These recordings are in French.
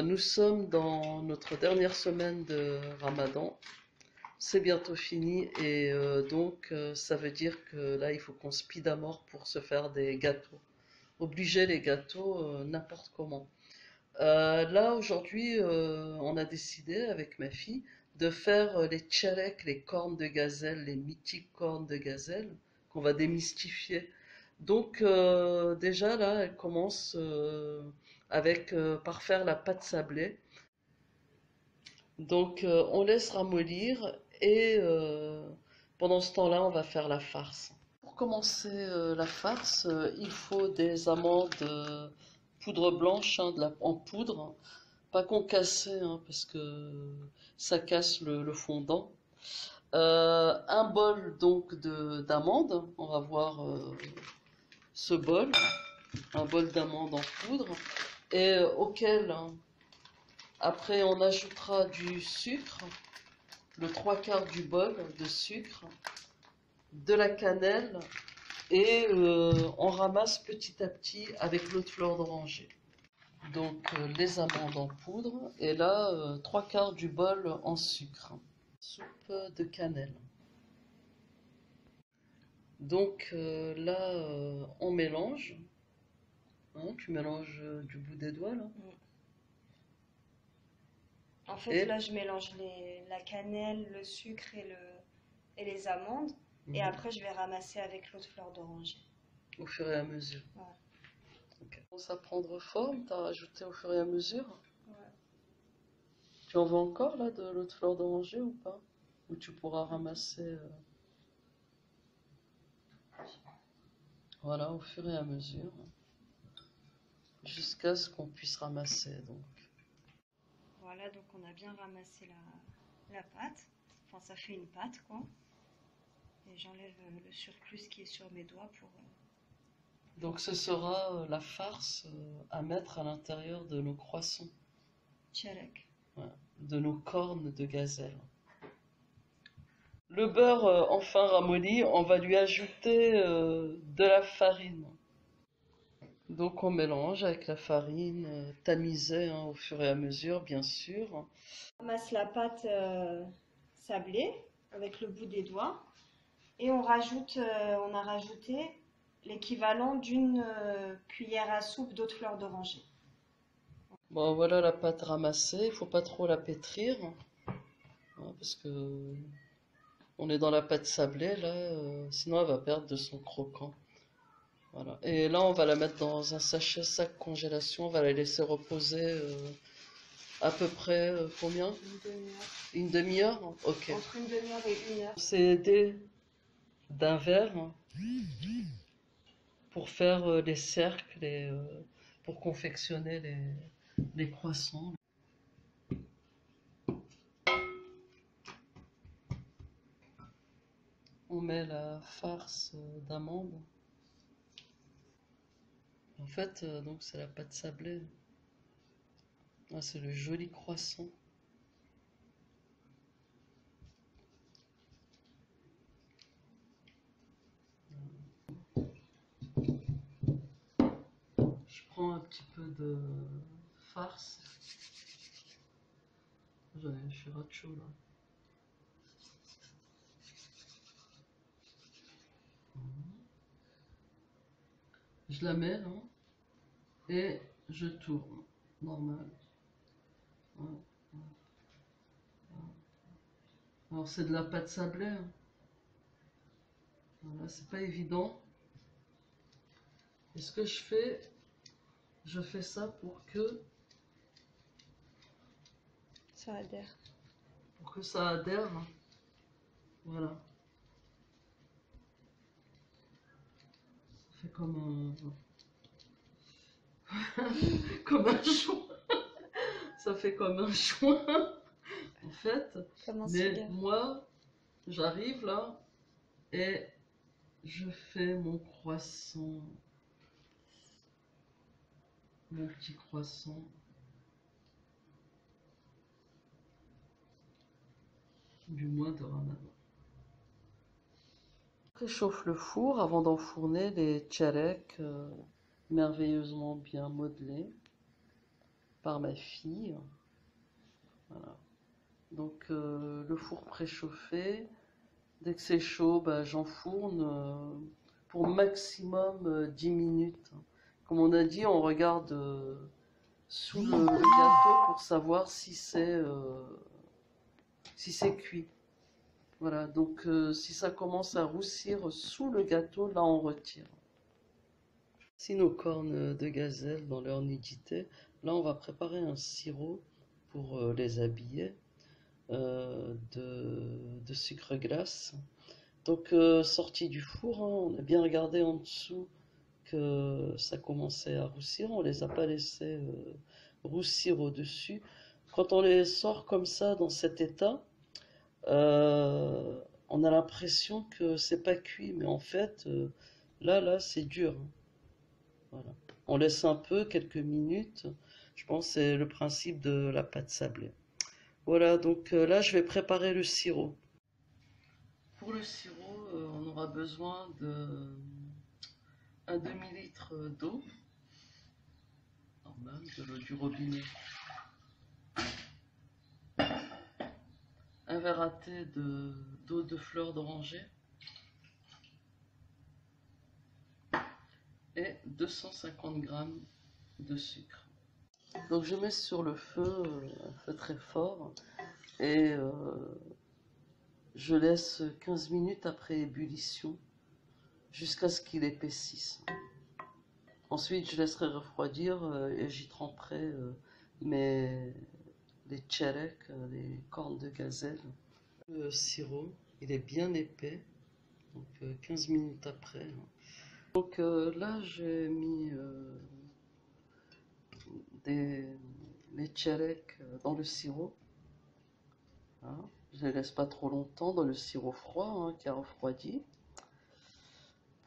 Nous sommes dans notre dernière semaine de Ramadan. C'est bientôt fini et ça veut dire que là il faut qu'on speed à mort pour se faire des gâteaux. Obliger les gâteaux n'importe comment. Là aujourd'hui on a décidé avec ma fille de faire les tchalek, les cornes de gazelle, les mythiques cornes de gazelle qu'on va démystifier. Donc déjà là elle commence par faire la pâte sablée. Donc on laisse ramollir et pendant ce temps-là on va faire la farce. Pour commencer la farce, il faut des amandes poudre blanche, hein, en poudre, pas concassées hein, parce que ça casse le fondant. Un bol donc d'amandes, on va voir ce bol, un bol d'amandes en poudre et auquel après on ajoutera du sucre, le 3/4 du bol de sucre, de la cannelle et on ramasse petit à petit avec l'eau de fleur d'oranger. Donc les amandes en poudre et là 3/4 du bol en sucre. Soupe de cannelle. Donc là on mélange. Hein, tu mélanges du bout des doigts là. En fait, là, je mélange la cannelle, le sucre et les amandes. Et après, je vais ramasser avec l'eau de fleur d'oranger. Au fur et à mesure. Ouais. Okay. Commence à prendre forme, tu as rajouté au fur et à mesure. Ouais. Tu en veux encore là de l'eau de fleur d'oranger ou pas? Ou tu pourras ramasser voilà, au fur et à mesure. Jusqu'à ce qu'on puisse ramasser donc. Voilà, donc on a bien ramassé la pâte. Enfin, ça fait une pâte quoi. Et j'enlève le surplus qui est sur mes doigts pour... Donc ce sera la farce à mettre à l'intérieur de nos croissants. Tchalek. Ouais, de nos cornes de gazelle. Le beurre enfin ramolli, on va lui ajouter de la farine. Donc on mélange avec la farine tamisée hein, au fur et à mesure, bien sûr. On ramasse la pâte sablée avec le bout des doigts et on a rajouté l'équivalent d'une cuillère à soupe d'eau de fleur d'oranger. Bon voilà la pâte ramassée, il faut pas trop la pétrir hein, parce que on est dans la pâte sablée là, sinon elle va perdre de son croquant. Voilà. Et là on va la mettre dans un sachet sac congélation, on va la laisser reposer à peu près combien? Une demi-heure. Ok. Entre une demi-heure et 1 heure. C'est aidé d'un verre pour faire les cercles et pour confectionner les croissants. On met la farce d'amande. En fait, donc c'est la pâte sablée. Ah, c'est le joli croissant. Je prends un petit peu de farce. Je suis rat chaud là. Je la mets là et je tourne. Normal. Alors c'est de la pâte sablée. Hein. Voilà, c'est pas évident. Et ce que je fais ça pour que ça adhère. Pour que ça adhère. Voilà. Ça fait comme un comme un joint. Ça fait comme un joint en fait. Mais moi, j'arrive là et je fais mon croissant. Mon petit croissant. Du mois de Ramadan. Je réchauffe le four avant d'enfourner les tchalek merveilleusement bien modelés. par ma fille. Voilà. Donc le four préchauffé, dès que c'est chaud, bah, j'enfourne pour maximum 10 minutes. Comme on a dit, on regarde sous le gâteau pour savoir si c'est cuit. Voilà, donc si ça commence à roussir sous le gâteau, là on retire. Si nos cornes de gazelle dans leur nudité, là on va préparer un sirop pour les habiller de sucre glace. Donc sorti du four, hein, on a bien regardé en dessous que ça commençait à roussir, on les a pas laissés roussir au-dessus. Quand on les sort comme ça dans cet état, on a l'impression que c'est pas cuit, mais en fait là c'est dur. Voilà. On laisse un peu, quelques minutes. Je pense que c'est le principe de la pâte sablée. Voilà, donc là je vais préparer le sirop. Pour le sirop, on aura besoin de un demi-litre d'eau, normal, de l'eau du robinet, un verre à thé d'eau de fleur d'oranger et 250 g de sucre. Donc je mets sur le feu, un feu très fort, et je laisse 15 minutes après ébullition jusqu'à ce qu'il épaississe. Ensuite je laisserai refroidir et j'y tremperai les tchelek, les cornes de gazelle. Le sirop, il est bien épais, donc 15 minutes après. Donc là j'ai mis les tchelek dans le sirop. Voilà. Je les laisse pas trop longtemps dans le sirop froid, hein, qui a refroidi,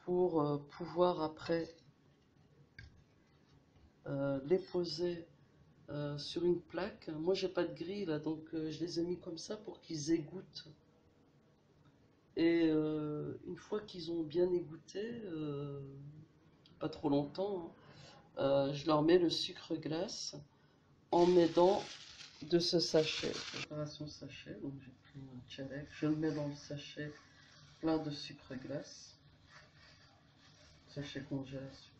pour pouvoir après les poser sur une plaque. Moi j'ai pas de grille là, donc je les ai mis comme ça pour qu'ils égouttent. Et une fois qu'ils ont bien égoutté, pas trop longtemps, hein, je leur mets le sucre glace en m'aidant de ce sachet. Préparation sachet, donc j'ai pris un tchelek, je le mets dans le sachet plein de sucre glace. Sachet congélation.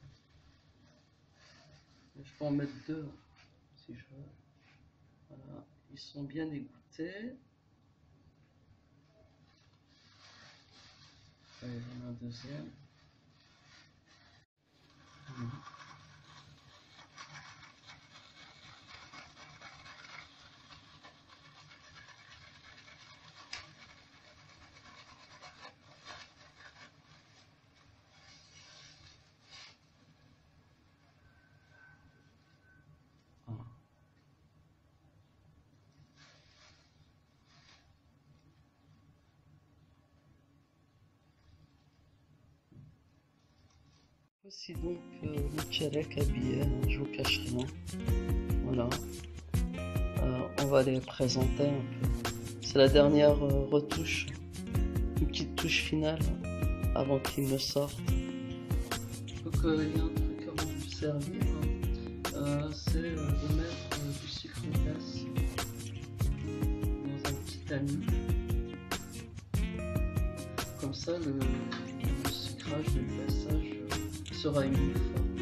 Je peux en mettre deux si je veux. Voilà, ils sont bien égouttés. Allez, j'en ai un deuxième. Voilà. Voici donc le tchelek habillé, hein, je vous cache rien. Voilà. On va les présenter un peu. C'est la dernière retouche, une petite touche finale avant qu'ils ne sortent. Donc il y a un truc avant de vous servir, c'est de mettre du sucre glace dans un petit tamis. Comme ça le sucrage, le glaçage sera uniforme.